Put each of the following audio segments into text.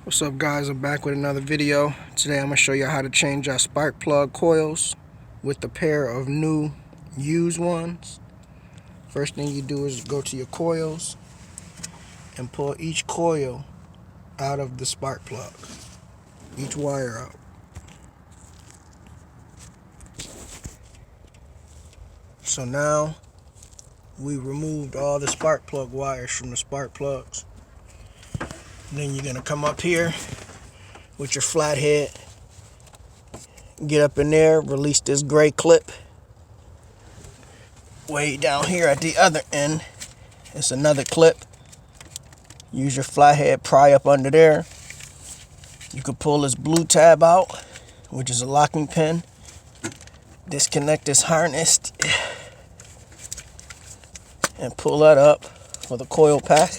What's up, guys? I'm back with another video. Today I'm going to show you how to change our spark plug coils with a pair of new used ones. First thing you do is go to your coils and pull each coil out of the spark plug, each wire out. So now we removed all the spark plug wires from the spark plugs. Then you're going to come up here with your flathead, get up in there, release this gray clip. Way down here at the other end, it's another clip. Use your flathead, pry up under there. You can pull this blue tab out, which is a locking pin. Disconnect this harness and pull that up for the coil pack.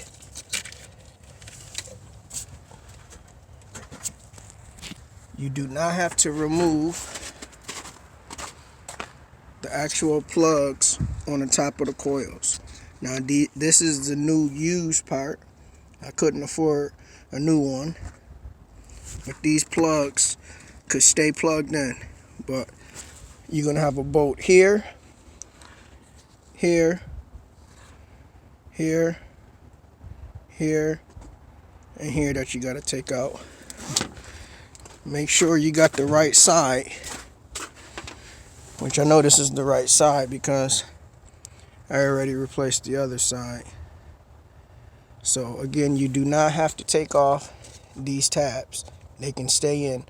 You do not have to remove the actual plugs on the top of the coils. Now this is the new used part. I couldn't afford a new one, but these plugs could stay plugged in. But you're gonna have a bolt here, here, here, here, and here that you gotta take out. Make sure you got the right side, which I know this is the right side because I already replaced the other side. So again, you do not have to take off these tabs. They can stay in.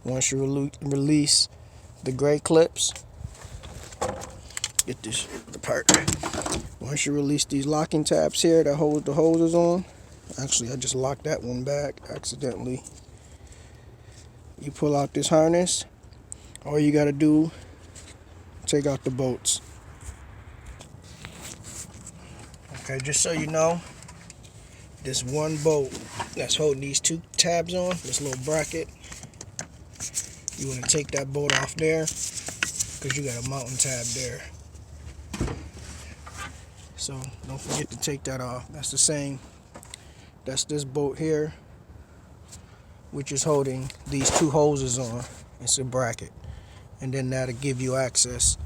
Once you release the gray clips, get this the part. Once you release these locking tabs here that hold the hoses on, actually I just locked that one back accidentally. You pull out this harness. All you got to do, take out the bolts. Okay, just so you know, this one bolt that's holding these two tabs on, this little bracket, you want to take that bolt off there because you got a mounting tab there. So don't forget to take that off. That's the same. That's this bolt here, which is holding these two hoses on. It's a bracket, and then that'll give you access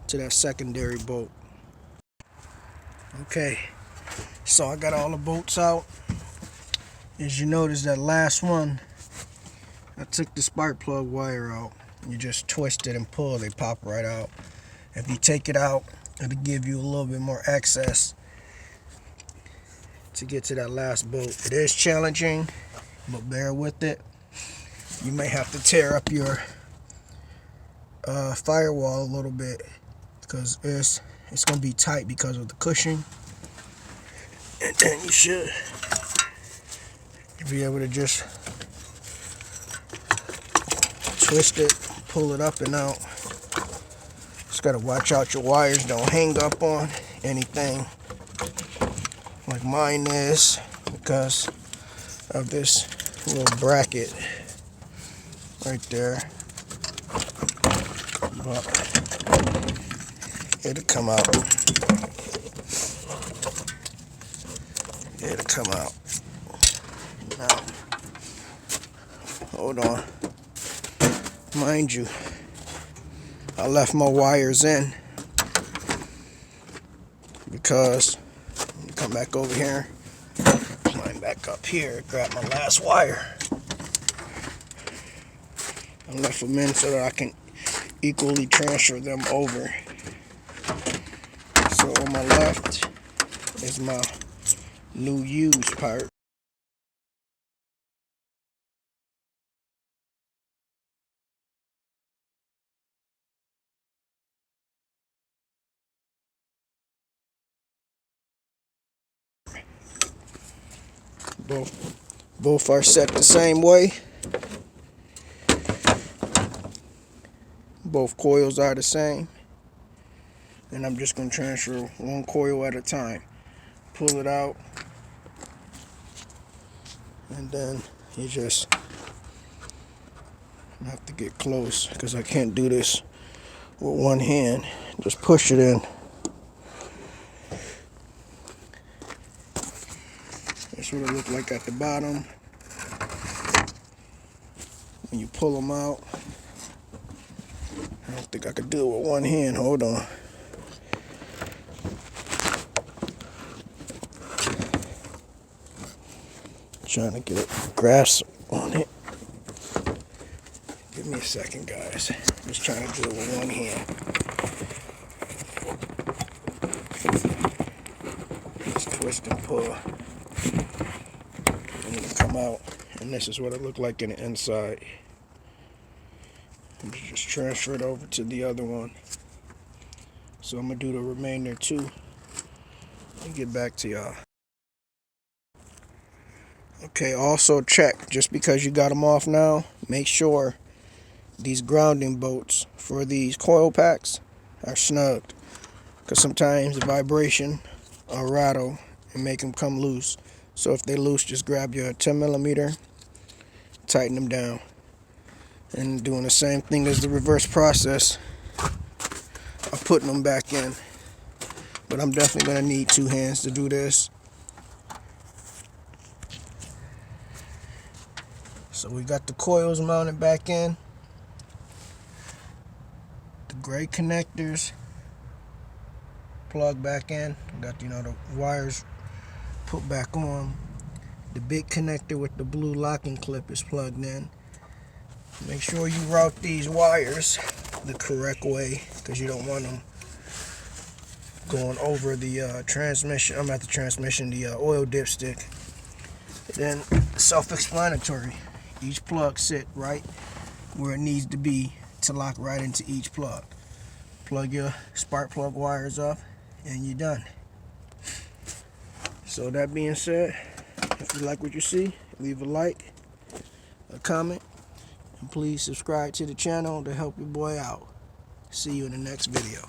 to that secondary bolt. Okay, so I got all the bolts out. As you notice, that last one, I took the spark plug wire out. You just twist it and pull, they pop right out. If you take it out, it'll give you a little bit more access to get to that last bolt. It is challenging, but bear with it. You may have to tear up your firewall a little bit because it's going to be tight because of the cushion. And then you should be able to just twist it, pull it up and out. Just got to watch out your wires don't hang up on anything like mine is because of this little bracket right there. But it'll come out. It'll come out. Now, hold on. Mind you, I left my wires in because you come back over here, climb back up here, grab my last wire. I left them in so that I can equally transfer them over. So on my left is my new used part. Both are set the same way. Both coils are the same. And I'm just going to transfer one coil at a time. Pull it out. And then you just have to get close because I can't do this with one hand. Just push it in. That's what it looked like at the bottom. when you pull them out. I don't think I could do it with one hand. Hold on. Trying to get a grasp on it. Give me a second, guys. Just trying to do it with one hand. Just twist and pull. And it'll come out. And this is what it looked like in the inside. Just transfer it over to the other one. So I'm going to do the remainder too. And get back to y'all. Okay, also check, just because you got them off now, make sure these grounding bolts for these coil packs are snugged, because sometimes the vibration will rattle and make them come loose. So if they're loose, just grab your 10mm, tighten them down. And doing the same thing as the reverse process of putting them back in. But I'm definitely going to need two hands to do this. So we got the coils mounted back in. The gray connectors plugged back in. Got, the wires put back on. The big connector with the blue locking clip is plugged in. Make sure you route these wires the correct way, because you don't want them going over the transmission. The oil dipstick. Then self-explanatory. Each plug sit right where it needs to be to lock right into each plug. Plug your spark plug wires up and you're done. So that being said, if you like what you see, leave a like, a comment, and please subscribe to the channel to help your boy out. See you in the next video.